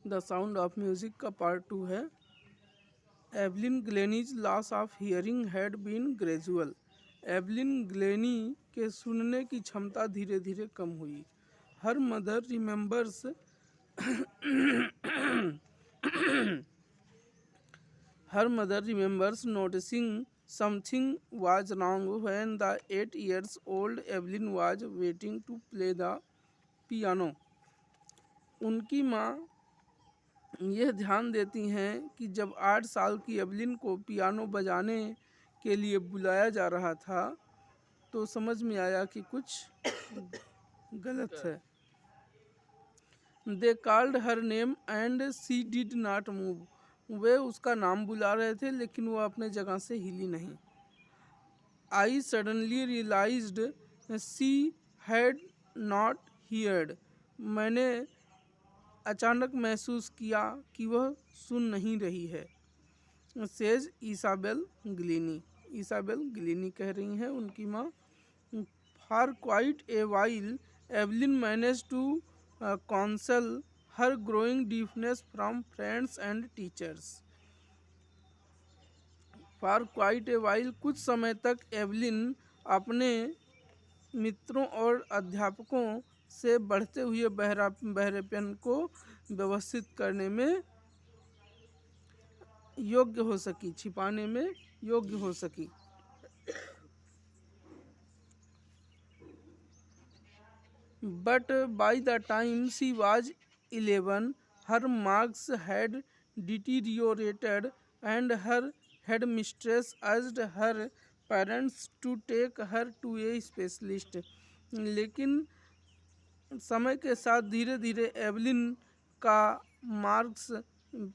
The sound of music का part 2 है। Evelyn Glennie's loss of hearing had been gradual. Evelyn Glennie के सुनने की क्षमता धीरे धीरे कम हुई। Her mother remembers Her mother remembers noticing something was wrong when the 8 years old Evelyn was waiting to play the piano. उनकी माँ यह ध्यान देती हैं कि जब 8 साल की एवलिन को पियानो बजाने के लिए बुलाया जा रहा था तो समझ में आया कि कुछ गलत है। They called her name and she did not move. वे उसका नाम बुला रहे थे लेकिन वो अपने जगह से हिली नहीं। I suddenly realized she had not heard. मैंने अचानक महसूस किया कि वह सुन नहीं रही है। Says Isabel Glennie. Isabel Glennie कह रही हैं उनकी माँ। For quite a while, Evelyn managed to conceal her growing deafness from friends and teachers. For quite a while, कुछ समय तक एवलिन अपने मित्रों और अध्यापकों से बढ़ते हुए बहरेपन को व्यवस्थित करने में योग्य हो सकी, छिपाने में योग्य हो सकी। But by the time she was 11, her marks had deteriorated and her headmistress asked her parents to take her to a specialist. लेकिन समय के साथ धीरे धीरे एवलिन का मार्क्स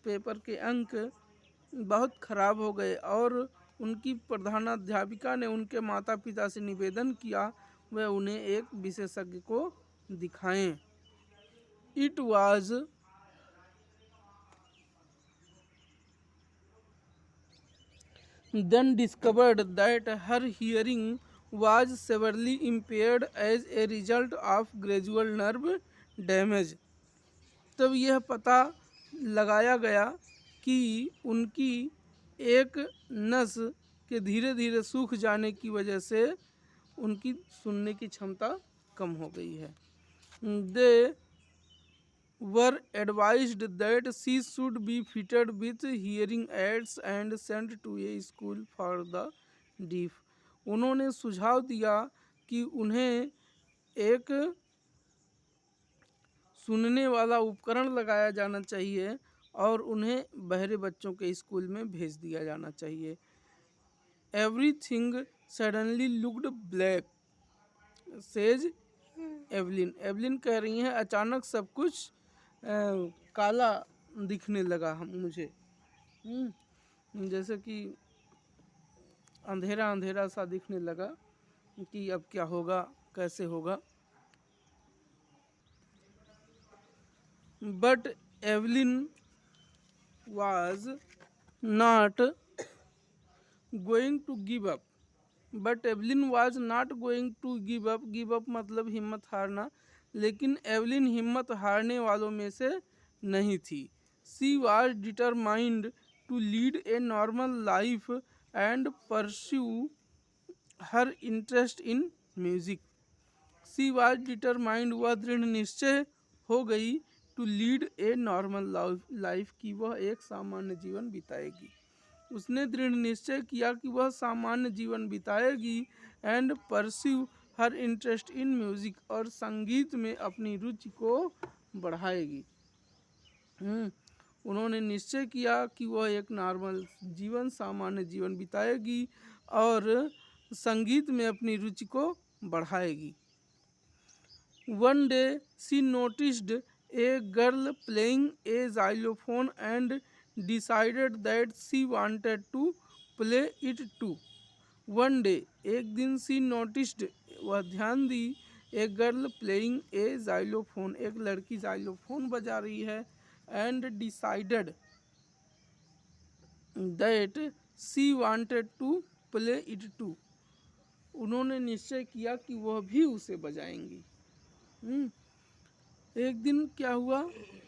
पेपर के अंक बहुत खराब हो गए और उनकी प्रधानाध्यापिका ने उनके माता पिता से निवेदन किया वह उन्हें एक विशेषज्ञ को दिखाएं। It was then discovered that her hearing was severely impaired as a result of gradual nerve damage. तब यह पता लगाया गया कि उनकी एक नस के धीरे धीरे सूख जाने की वजह से उनकी सुनने की क्षमता कम हो गई है। They were advised that she should be fitted with hearing aids and sent to a school for the deaf. उन्होंने सुझाव दिया कि उन्हें एक सुनने वाला उपकरण लगाया जाना चाहिए और उन्हें बहरे बच्चों के स्कूल में भेज दिया जाना चाहिए। Everything suddenly looked black, says Evelyn. Evelyn कह रही हैं अचानक सब कुछ काला दिखने लगा मुझे। जैसे कि अंधेरा अंधेरा सा दिखने लगा कि अब क्या होगा, कैसे होगा। But Evelyn was not going to give up. But Evelyn was not going to give up. Give up मतलब हिम्मत हारना, लेकिन एवलिन हिम्मत हारने वालों में से नहीं थी। She was determined to lead a normal life and pursue her interest in music. She was determined, वह दृढ़ निश्चय हो गई to lead a normal life कि वह एक सामान्य जीवन बिताएगी। उसने दृढ़ निश्चय किया कि वह सामान्य जीवन बिताएगी and pursue her interest in music और संगीत में अपनी रुचि को बढ़ाएगी। उन्होंने निश्चय किया कि वह एक नॉर्मल जीवन, सामान्य जीवन बिताएगी और संगीत में अपनी रुचि को बढ़ाएगी। One day she noticed a girl playing a xylophone and decided that she wanted to play it too. One day, एक दिन she noticed, वह ध्यान दी, a girl playing a xylophone, एक लड़की xylophone बजा रही है, and decided that she wanted to play it too. उन्होंने निश्चय किया कि वह भी उसे बजाएंगी। एक दिन क्या हुआ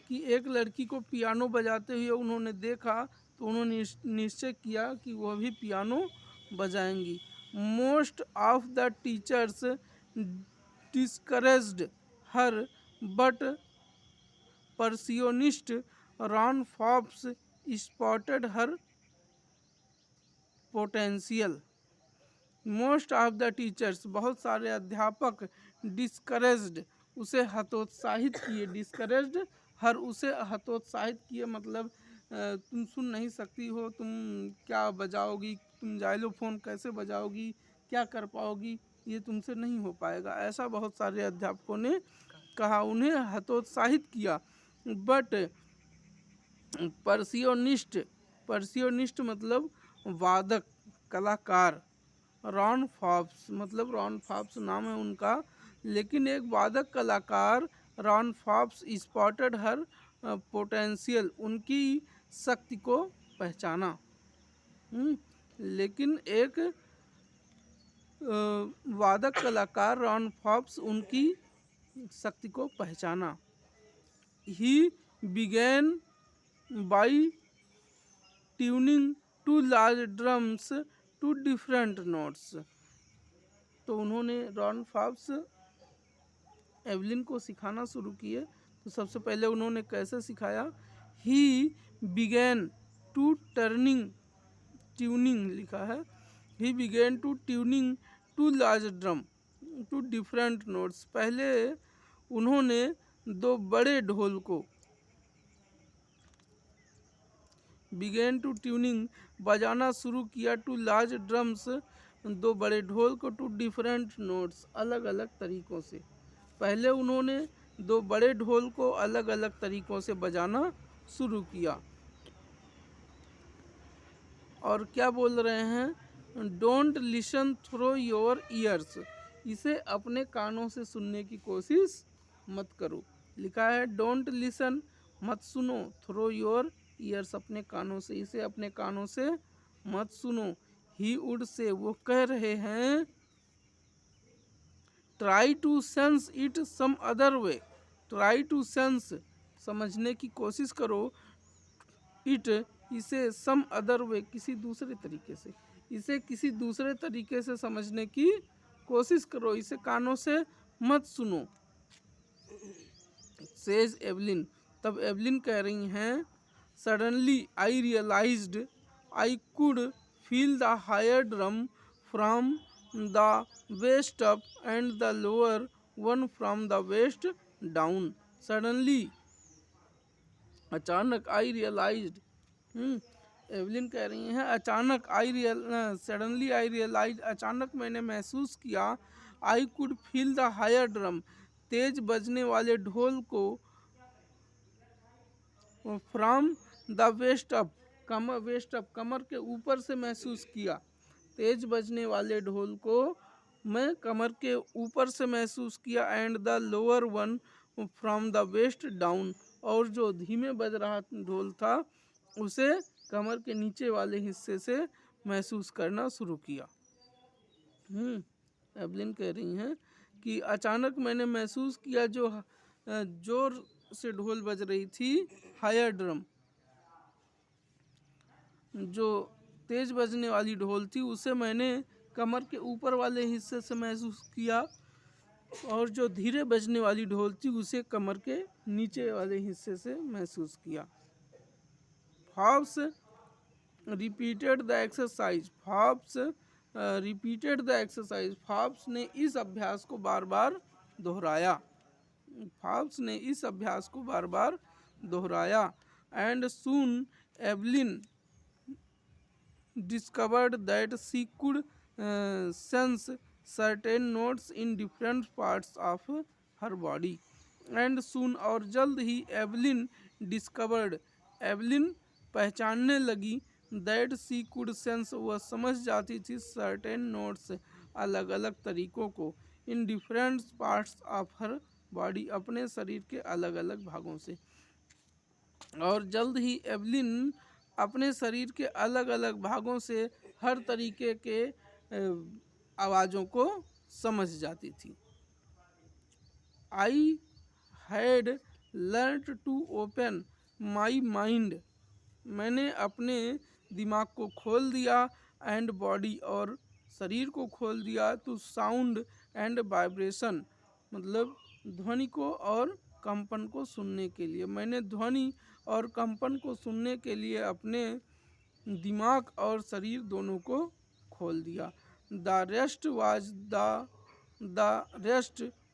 कि एक लड़की को पियानो बजाते हुए उन्होंने देखा, तो उन्होंने निश्चय किया कि वह भी पियानो बजाएंगी। Most of the teachers discouraged her, but percussionist Ron Forbes spotted her potential. Most of the teachers, बहुत सारे अध्यापक, डिस्करेज्ड, उसे हतोत्साहित किए। डिस्करेज्ड हर, उसे हतोत्साहित किए मतलब तुम सुन नहीं सकती हो, तुम क्या बजाओगी, तुम जाइलोफोन कैसे बजाओगी, क्या कर पाओगी, ये तुमसे नहीं हो पाएगा, ऐसा बहुत सारे अध्यापकों ने कहा, उन्हें हतोत्साहित किया। बट परसियोनिस्ट, परसियोनिस्ट मतलब वादक, कलाकार, रॉन फॉप्स मतलब रॉन फॉप्स नाम है उनका, लेकिन एक वादक कलाकार Ron Forbes spotted her potential, उनकी शक्ति को पहचाना। लेकिन एक वादक कलाकार रॉन फॉप्स उनकी शक्ति को पहचाना। He began by tuning to large drums to different notes. तो उन्होंने रॉन फॉप्स एवलिन को सिखाना शुरू किए। तो सबसे पहले उन्होंने कैसे सिखाया? ही बिगेन टू ट्यूनिंग लिखा है, he began to tuning to large drum to different notes. पहले उन्होंने दो बड़े ढोल को, बिगेन टू ट्यूनिंग बजाना शुरू किया, टू लार्ज ड्रम्स दो बड़े ढोल को, टू डिफरेंट नोट्स अलग अलग तरीक़ों से। पहले उन्होंने दो बड़े ढोल को अलग अलग तरीक़ों से बजाना शुरू किया। और क्या बोल रहे हैं? Don't listen through your ears, इसे अपने कानों से सुनने की कोशिश मत करो। लिखा है डोंट लिसन, मत सुनो, थ्रू योर ईयर्स, अपने कानों से, इसे अपने कानों से मत सुनो। ही वुड से, वो कह रहे हैं, try to sense it some other way, try to sense, समझने की कोशिश करो, इट, इसे, सम अदर वे, किसी दूसरे तरीके से, इसे किसी दूसरे तरीके से समझने की कोशिश करो, इसे कानों से मत सुनो। सेज एवलिन, तब एवलिन कह रही हैं, suddenly I realised I could feel the higher drum from the waist up and the lower one from the waist down. Suddenly, अचानक, आई रियलाइज्ड, एवलिन कह रही हैं, अचानक, सडनली आई रियलाइज, अचानक मैंने महसूस किया, I could feel the higher drum, तेज बजने वाले ढोल को, from the waist up, waist up, कमर के ऊपर से महसूस किया। तेज बजने वाले ढोल को मैं कमर के ऊपर से महसूस किया, and the lower one from the waist down, और जो धीमे बज रहा ढोल था उसे कमर के नीचे वाले हिस्से से महसूस करना शुरू किया। एवलिन कह रही हैं कि अचानक मैंने महसूस किया, जो जोर से ढोल बज रही थी, हायर ड्रम, जो तेज बजने वाली ढोल थी, उसे मैंने कमर के ऊपर वाले हिस्से से महसूस किया, और जो धीरे बजने वाली ढोल थी उसे कमर के नीचे वाले हिस्से से महसूस किया। Forbes repeated the exercise, Forbes repeated the exercise, Forbes ने इस अभ्यास को बार बार दोहराया, फॉप्स ने इस अभ्यास को बार बार दोहराया। And soon Evelyn discovered that she could sense certain notes in different parts of her body. And soon, और जल्द ही, एवलिन discovered, एवलिन पहचानने लगी, that she could sense, वह समझ जाती थी, certain notes, अलग अलग तरीक़ों को, in different parts of her body, अपने शरीर के अलग अलग भागों से। और जल्द ही एवलिन अपने शरीर के अलग अलग भागों से हर तरीके के आवाज़ों को समझ जाती थी। I had learned to open my mind, मैंने अपने दिमाग को खोल दिया, एंड बॉडी और शरीर को खोल दिया, टू साउंड एंड वाइब्रेशन मतलब ध्वनि को और कंपन को सुनने के लिए। मैंने ध्वनि और कंपन को सुनने के लिए अपने दिमाग और शरीर दोनों को खोल दिया। The rest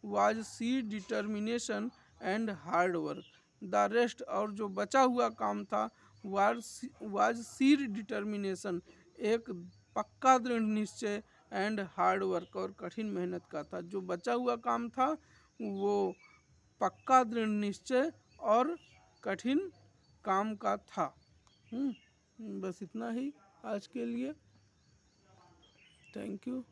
was sheer determination and hard work. The rest और जो बचा हुआ काम था, वाज सीर डिटर्मिनेशन एक पक्का दृढ़ निश्चय, एंड हार्ड वर्क और कठिन मेहनत का था। जो बचा हुआ काम था वो पक्का दृढ़ निश्चय और कठिन काम का था। बस इतना ही आज के लिए। Thank you.